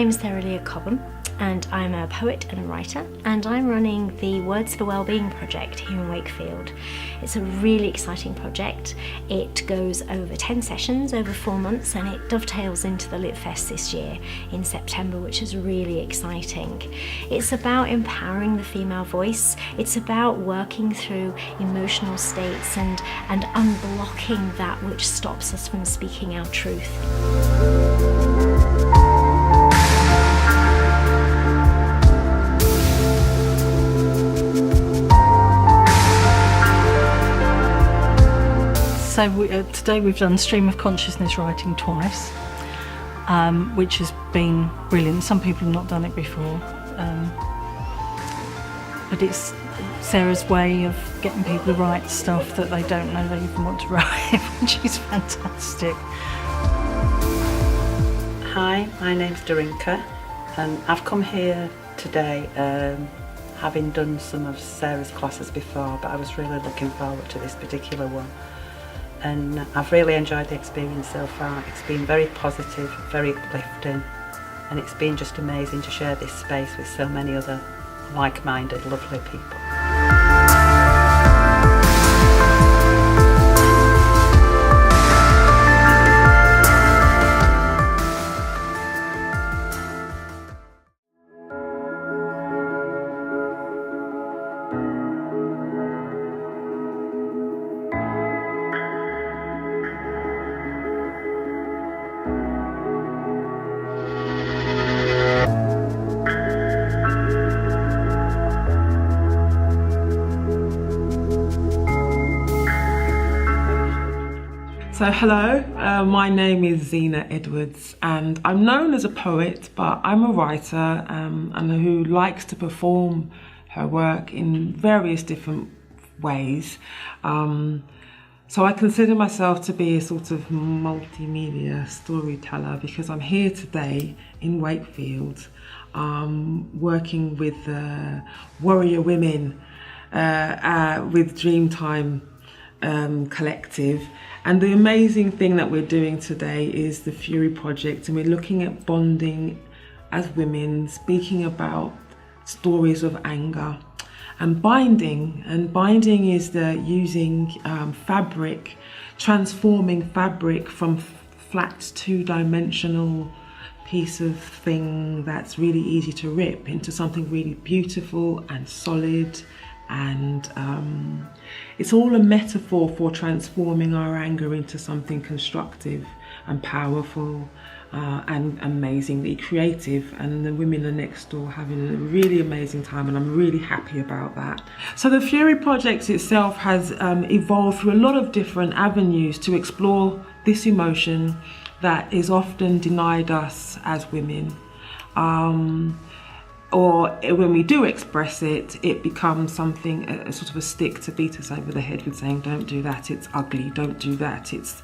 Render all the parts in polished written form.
name's Leah Cobham, and I'm a poet and a writer, and I'm running the Words for Wellbeing project here in Wakefield. It's a really exciting project. It goes over 10 sessions over 4 months, and it dovetails into the Lit Fest this year in September, which is really exciting. It's about empowering the female voice. It's about working through emotional states and unblocking that which stops us from speaking our truth. So today we've done stream of consciousness writing twice, which has been brilliant. Some people have not done it before, but it's Sarah's way of getting people to write stuff that they don't know they even want to write, which is fantastic. Hi, my name's Dorinka, and I've come here today having done some of Sarah's classes before, but I was really looking forward to this particular one. And I've really enjoyed the experience so far. It's been very positive, very uplifting, and it's been just amazing to share this space with so many other like-minded, lovely people. So hello, my name is Zena Edwards, and I'm known as a poet, but I'm a writer and who likes to perform her work in various different ways. So I consider myself to be a sort of multimedia storyteller because I'm here today in Wakefield working with warrior women with Dreamtime Collective. And the amazing thing that we're doing today is the Fury Project, and we're looking at bonding as women, speaking about stories of anger and binding. And binding is the using fabric, transforming fabric from flat two-dimensional piece of thing that's really easy to rip into something really beautiful and solid. And it's all a metaphor for transforming our anger into something constructive and powerful and amazingly creative. And the women are next door having a really amazing time, and I'm really happy about that. So the Fury Project itself has evolved through a lot of different avenues to explore this emotion that is often denied us as women. Or when we do express it, it becomes something, a sort of a stick to beat us over the head with, saying, don't do that, it's ugly, don't do that, it's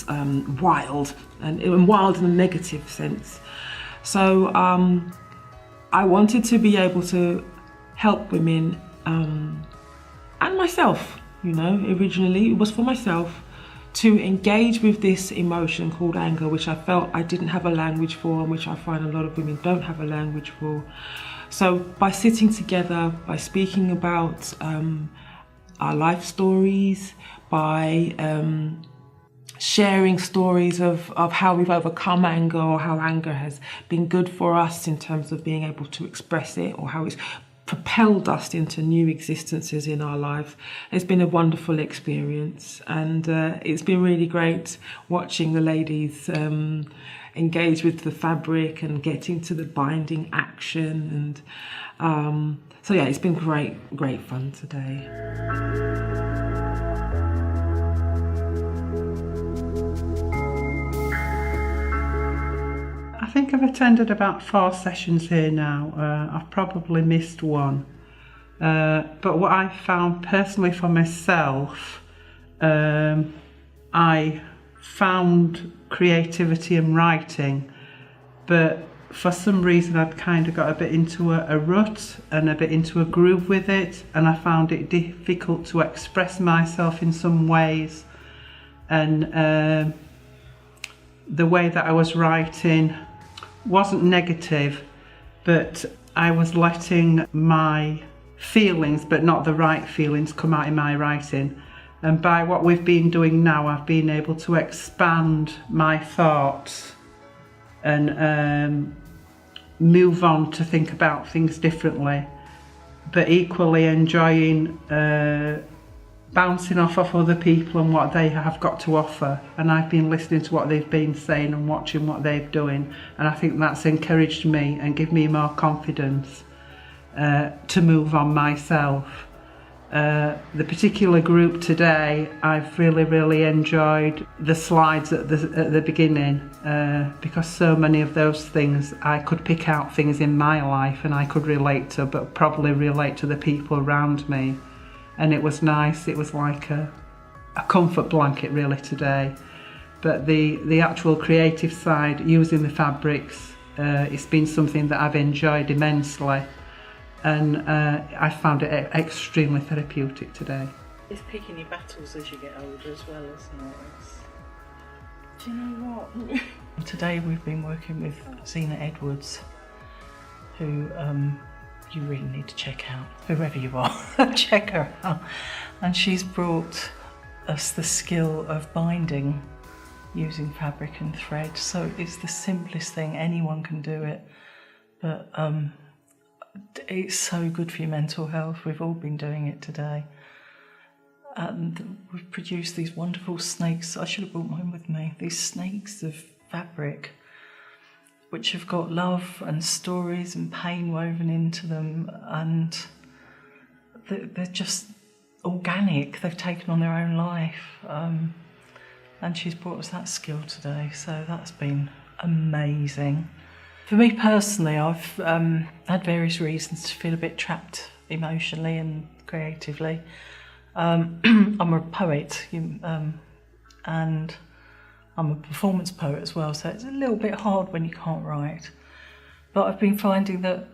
wild, and wild in a negative sense. So I wanted to be able to help women, and myself, you know, originally it was for myself, to engage with this emotion called anger, which I felt I didn't have a language for, and which I find a lot of women don't have a language for. So by sitting together, by speaking about our life stories, by sharing stories of how we've overcome anger, or how anger has been good for us in terms of being able to express it, or how it's propelled us into new existences in our life. It's been a wonderful experience, and it's been really great watching the ladies engage with the fabric and get into the binding action, and so yeah, it's been great fun today. I think I've attended about 4 sessions here now. I've probably missed one. But what I found personally for myself, I found creativity in writing, but for some reason I'd kind of got a bit into a rut and a bit into a groove with it, and I found it difficult to express myself in some ways. And the way that I was writing wasn't negative, but I was letting my feelings, but not the right feelings, come out in my writing. And by what we've been doing now, I've been able to expand my thoughts and move on to think about things differently, but equally enjoying bouncing off of other people and what they have got to offer. And I've been listening to what they've been saying and watching what they're doing, and I think that's encouraged me and given me more confidence to move on myself. The particular group today, I've really enjoyed the slides at the beginning, because so many of those things, I could pick out things in my life and I could relate to, but probably relate to the people around me. And it was nice. It was like a comfort blanket really today. But the actual creative side, using the fabrics, it's been something that I've enjoyed immensely. And I found it extremely therapeutic today. It's picking your battles as you get older as well, isn't it? Do you know what? Today we've been working with Zena Edwards, who you really need to check out. Whoever you are, check her out. And she's brought us the skill of binding using fabric and thread. So it's the simplest thing, anyone can do it. But it's so good for your mental health. We've all been doing it today. And we've produced these wonderful snakes. I should have brought mine with me. These snakes of fabric, which have got love and stories and pain woven into them, and they're just organic. They've taken on their own life. And she's brought us that skill today, so that's been amazing. For me personally, I've had various reasons to feel a bit trapped emotionally and creatively. I'm a poet, and I'm a performance poet as well, so it's a little bit hard when you can't write. But I've been finding that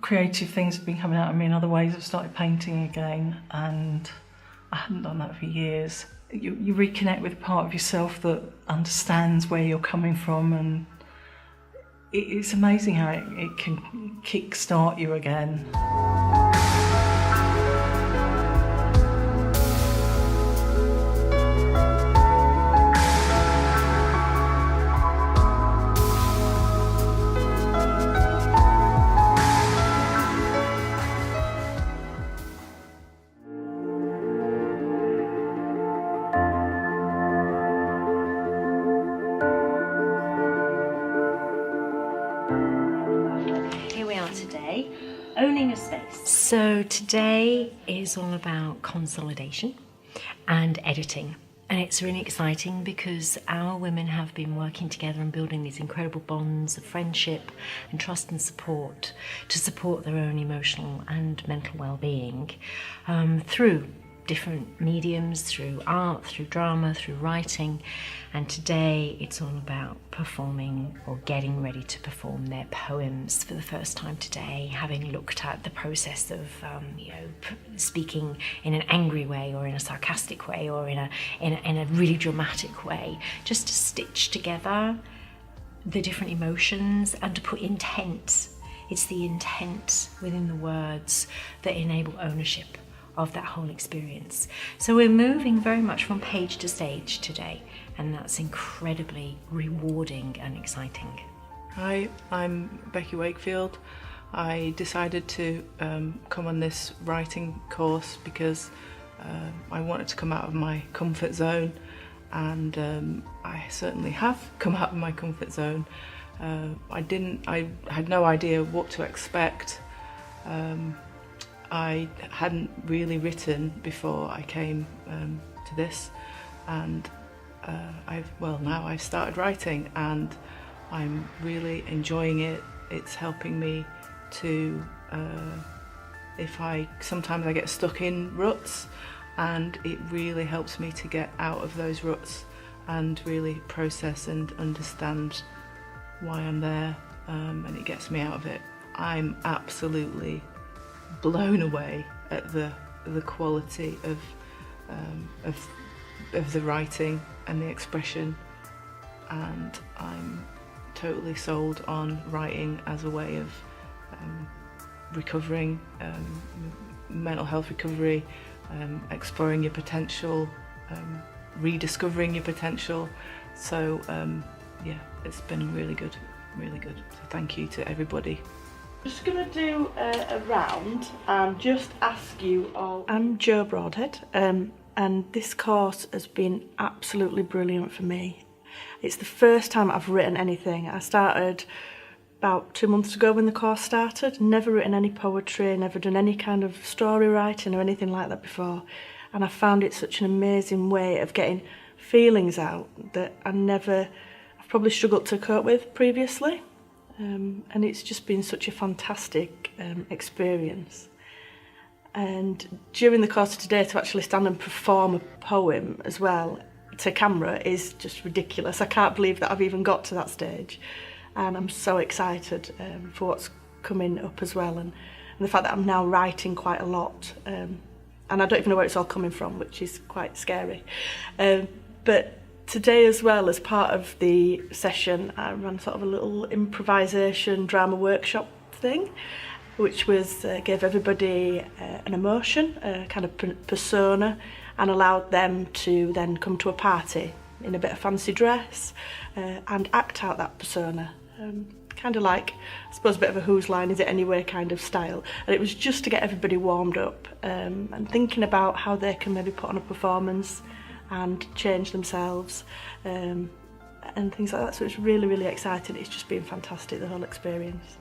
creative things have been coming out of me in other ways. I've started painting again, and I hadn't done that for years. You reconnect with a part of yourself that understands where you're coming from, and it's amazing how it can kick-start you again. Today, owning a space. So today is all about consolidation and editing, and it's really exciting because our women have been working together and building these incredible bonds of friendship and trust and support to support their own emotional and mental well-being through different mediums, through art, through drama, through writing. And today it's all about performing or getting ready to perform their poems for the first time today, having looked at the process of speaking in an angry way or in a sarcastic way or in a really dramatic way, just to stitch together the different emotions and to put intent. It's the intent within the words that enable ownership of that whole experience. So we're moving very much from page to stage today, and that's incredibly rewarding and exciting. Hi, I'm Becky Wakefield. I decided to come on this writing course because I wanted to come out of my comfort zone, and I certainly have come out of my comfort zone. I had no idea what to expect. I hadn't really written before I came to this, and now I've started writing and I'm really enjoying it. It's helping me to, sometimes I get stuck in ruts, and it really helps me to get out of those ruts and really process and understand why I'm there, and it gets me out of it. I'm absolutely blown away at the quality of the writing and the expression, and I'm totally sold on writing as a way of recovering, mental health recovery, exploring your potential, rediscovering your potential. So yeah, it's been really good, really good. So thank you to everybody. Just going to do a round and just ask you all. I'm Jo Broadhead, and this course has been absolutely brilliant for me. It's the first time I've written anything. I started about 2 months ago when the course started. Never written any poetry, never done any kind of story writing or anything like that before. And I found it such an amazing way of getting feelings out that I've probably struggled to cope with previously. And it's just been such a fantastic experience. And during the course of today, to actually stand and perform a poem as well to camera is just ridiculous. I can't believe that I've even got to that stage. And I'm so excited for what's coming up as well. And the fact that I'm now writing quite a lot. And I don't even know where it's all coming from, which is quite scary. But today as well, as part of the session, I ran sort of a little improvisation drama workshop thing, which was gave everybody an emotion, a kind of persona, and allowed them to then come to a party in a bit of fancy dress and act out that persona. Kind of like, I suppose, a bit of a Whose Line Is It Anyway kind of style. And it was just to get everybody warmed up and thinking about how they can maybe put on a performance and change themselves and things like that. So it's really, really exciting. It's just been fantastic, the whole experience.